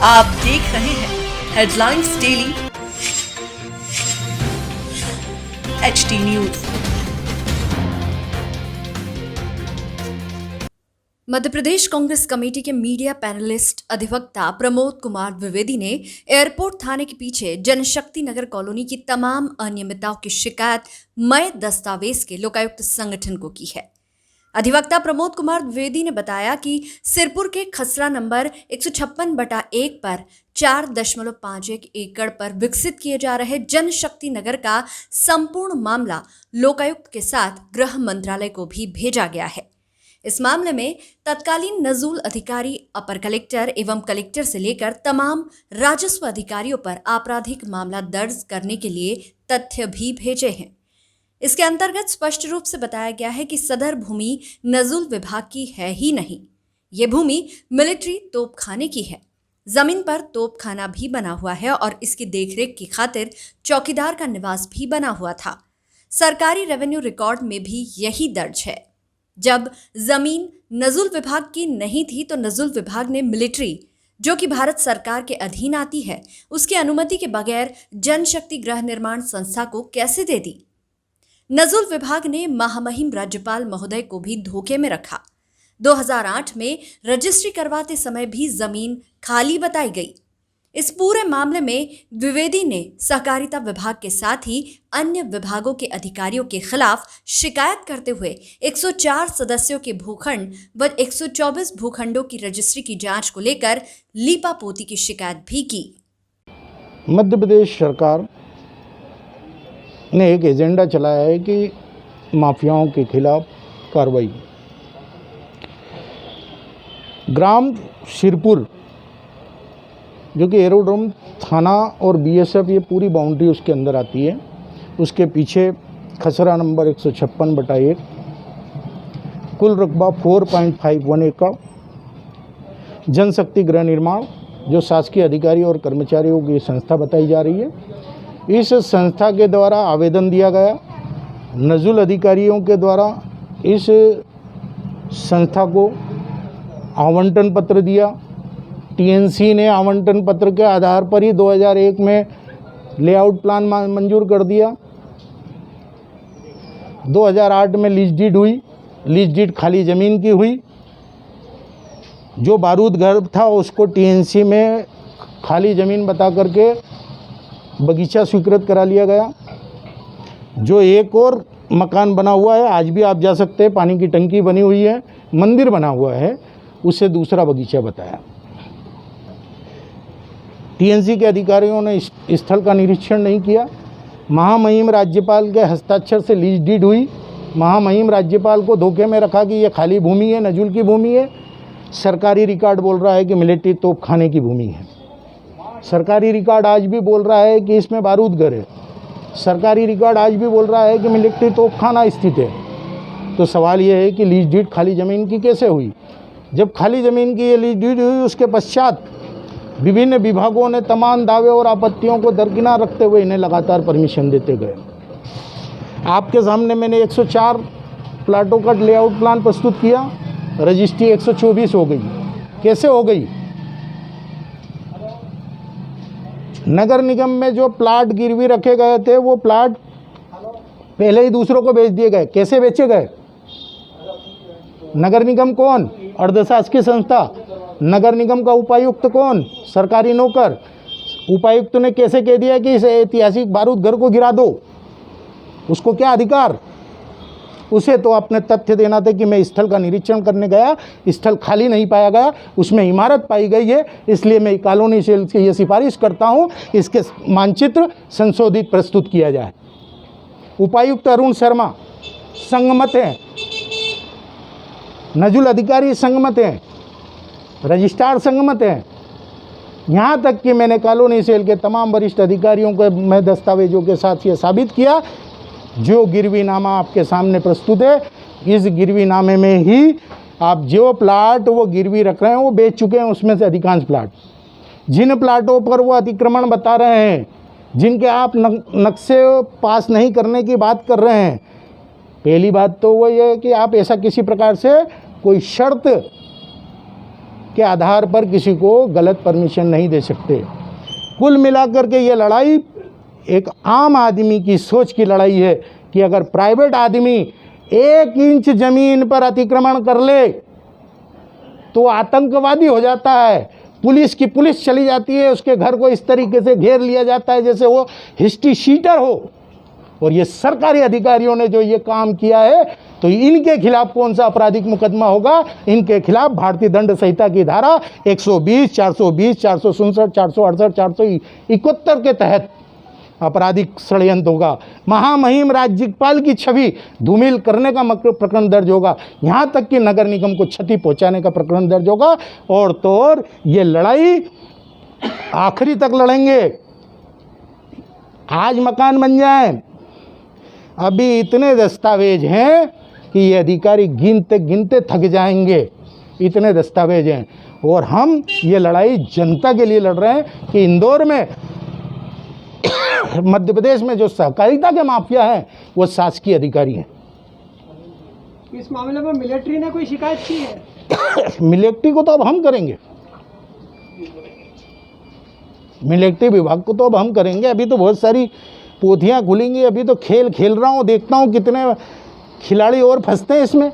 आप देख रहे हैं headlines daily HT news. Madhya Pradesh Congress committee के मीडिया पैनलिस्ट अधिवक्ता प्रमोद कुमार द्विवेदी ने एयरपोर्ट थाने के पीछे जनशक्ति नगर कॉलोनी की तमाम अनियमितताओं की शिकायत मय दस्तावेज के लोकायुक्त संगठन को की है। अधिवक्ता प्रमोद कुमार द्विवेदी ने बताया कि सिरपुर के खसरा नंबर 156/1 पर 4.51 एकड़ पर विकसित किए जा रहे जनशक्ति नगर का संपूर्ण मामला लोकायुक्त के साथ गृह मंत्रालय को भी भेजा गया है। इस मामले में तत्कालीन नजूल अधिकारी, अपर कलेक्टर एवं कलेक्टर से लेकर तमाम राजस्व अधिकारियों पर आपराधिक मामला दर्ज करने के लिए तथ्य भी भेजे हैं। इसके अंतर्गत स्पष्ट रूप से बताया गया है कि सदर भूमि नजूल विभाग की है ही नहीं, ये भूमि मिलिट्री तोपखाने की है। जमीन पर तोपखाना भी बना हुआ है और इसकी देखरेख की खातिर चौकीदार का निवास भी बना हुआ था। सरकारी रेवेन्यू रिकॉर्ड में भी यही दर्ज है। जब जमीन नजूल विभाग की नहीं थी तो नजूल विभाग ने मिलिट्री, जो कि भारत सरकार के अधीन आती है, उसकी अनुमति के बगैर जनशक्ति गृह निर्माण संस्था को कैसे दे दी। नजूल विभाग ने महामहिम राज्यपाल महोदय को भी धोखे में रखा। 2008 में रजिस्ट्री करवाते समय भी जमीन खाली बताई गई। इस पूरे मामले में द्विवेदी ने सहकारिता विभाग के साथ ही अन्य विभागों के अधिकारियों के खिलाफ शिकायत करते हुए 104 सदस्यों के भूखंड व 124 भूखंडों की रजिस्ट्री की जांच को लेकर लीपापोती की शिकायत भी की। मध्य प्रदेश सरकार ने एक एजेंडा चलाया है कि माफियाओं के खिलाफ कार्रवाई। ग्राम सिरपुर, जो कि एरोड्रोम थाना और बीएसएफ, ये पूरी बाउंड्री उसके अंदर आती है। उसके पीछे खसरा नंबर 156/1, कुल रकबा 4.51 एकड़, जनशक्ति गृह निर्माण, जो शासकीय अधिकारी और कर्मचारियों की संस्था बताई जा रही है। इस संस्था के द्वारा आवेदन दिया गया। नजूल अधिकारियों के द्वारा इस संस्था को आवंटन पत्र दिया। टीएनसी ने आवंटन पत्र के आधार पर ही 2001 में लेआउट प्लान मंजूर कर दिया। 2008 में लीज डीड हुई। लीज डीड खाली ज़मीन की हुई। जो बारूद घर था उसको टीएनसी में खाली ज़मीन बता करके बगीचा स्वीकृत करा लिया गया। जो एक और मकान बना हुआ है, आज भी आप जा सकते हैं, पानी की टंकी बनी हुई है, मंदिर बना हुआ है, उसे दूसरा बगीचा बताया। टीएनसी के अधिकारियों ने स्थल का निरीक्षण नहीं किया। महामहिम राज्यपाल के हस्ताक्षर से लीज डीड हुई। महामहिम राज्यपाल को धोखे में रखा कि यह खाली भूमि है, नजूल की भूमि है। सरकारी रिकॉर्ड बोल रहा है कि मिलिट्री तोपखाने की भूमि है। सरकारी रिकॉर्ड आज भी बोल रहा है कि इसमें बारूद घर है। सरकारी रिकॉर्ड आज भी बोल रहा है कि मिलिट्री तोपखाना स्थित है। तो सवाल यह है कि लीज डीड खाली ज़मीन की कैसे हुई? जब खाली ज़मीन की ये लीज डीड हुई, उसके पश्चात विभिन्न विभागों ने तमाम दावे और आपत्तियों को दरकिनार रखते हुए इन्हें लगातार परमिशन देते गए। आपके सामने मैंने 104 प्लाटों का लेआउट प्लान प्रस्तुत किया। रजिस्ट्री 124 हो गई। कैसे हो गई? नगर निगम में जो प्लाट गिरवी रखे गए थे, वो प्लाट पहले ही दूसरों को बेच दिए गए। कैसे बेचे गए? नगर निगम कौन? अर्धशासकीय संस्था। नगर निगम का उपायुक्त कौन? सरकारी नौकर। उपायुक्त ने कैसे कह दिया कि इस ऐतिहासिक बारूद घर को गिरा दो? उसको क्या अधिकार? उसे तो अपने तथ्य देना था कि मैं स्थल का निरीक्षण करने गया, स्थल खाली नहीं पाया गया, उसमें इमारत पाई गई है, इसलिए मैं कॉलोनी सेल से ये सिफारिश करता हूँ इसके मानचित्र संशोधित प्रस्तुत किया जाए। उपायुक्त अरुण शर्मा संगमत हैं, नजूल अधिकारी संगमत हैं, रजिस्ट्रार संगमत हैं। यहाँ तक कि मैंने कॉलोनी सेल के तमाम वरिष्ठ अधिकारियों को मैं दस्तावेजों के साथ ये साबित किया, जो गिरवीनामा आपके सामने प्रस्तुत है, इस गिरवीनामे में ही आप जो प्लाट वो गिरवी रख रहे हैं वो बेच चुके हैं। उसमें से अधिकांश प्लाट, जिन प्लाटों पर वो अतिक्रमण बता रहे हैं, जिनके आप नक्शे पास नहीं करने की बात कर रहे हैं, पहली बात तो वो ये है कि आप ऐसा किसी प्रकार से कोई शर्त के आधार पर किसी को गलत परमिशन नहीं दे सकते। कुल मिलाकर के ये लड़ाई एक आम आदमी की सोच की लड़ाई है कि अगर प्राइवेट आदमी 1 इंच ज़मीन पर अतिक्रमण कर ले तो आतंकवादी हो जाता है, पुलिस चली जाती है, उसके घर को इस तरीके से घेर लिया जाता है जैसे वो हिस्ट्री शीटर हो। और ये सरकारी अधिकारियों ने जो ये काम किया है तो इनके खिलाफ कौन सा आपराधिक मुकदमा होगा? इनके खिलाफ भारतीय दंड संहिता की धारा 120, 420, 467, 468, 471 के तहत आपराधिक षड्यंत्र होगा। महामहिम राज्यपाल की छवि धूमिल करने का प्रकरण दर्ज होगा, यहाँ तक कि नगर निगम को क्षति पहुँचाने का प्रकरण दर्ज होगा। और तो और ये लड़ाई आखिरी तक लड़ेंगे। आज मकान बन जाए, अभी इतने दस्तावेज हैं कि ये अधिकारी गिनते गिनते थक जाएंगे, इतने दस्तावेज हैं। और हम ये लड़ाई जनता के लिए लड़ रहे हैं कि इंदौर में मध्य प्रदेश में जो सहकारिता के माफिया हैं वो शासकीय अधिकारी हैं। इस मामले में मिलिट्री ने कोई शिकायत की है? मिलिट्री को तो अब हम करेंगे, मिलिट्री विभाग को तो अब हम करेंगे। अभी तो बहुत सारी पोथियाँ खुलेंगी, अभी तो खेल खेल रहा हूँ, देखता हूँ कितने खिलाड़ी और फंसते हैं इसमें।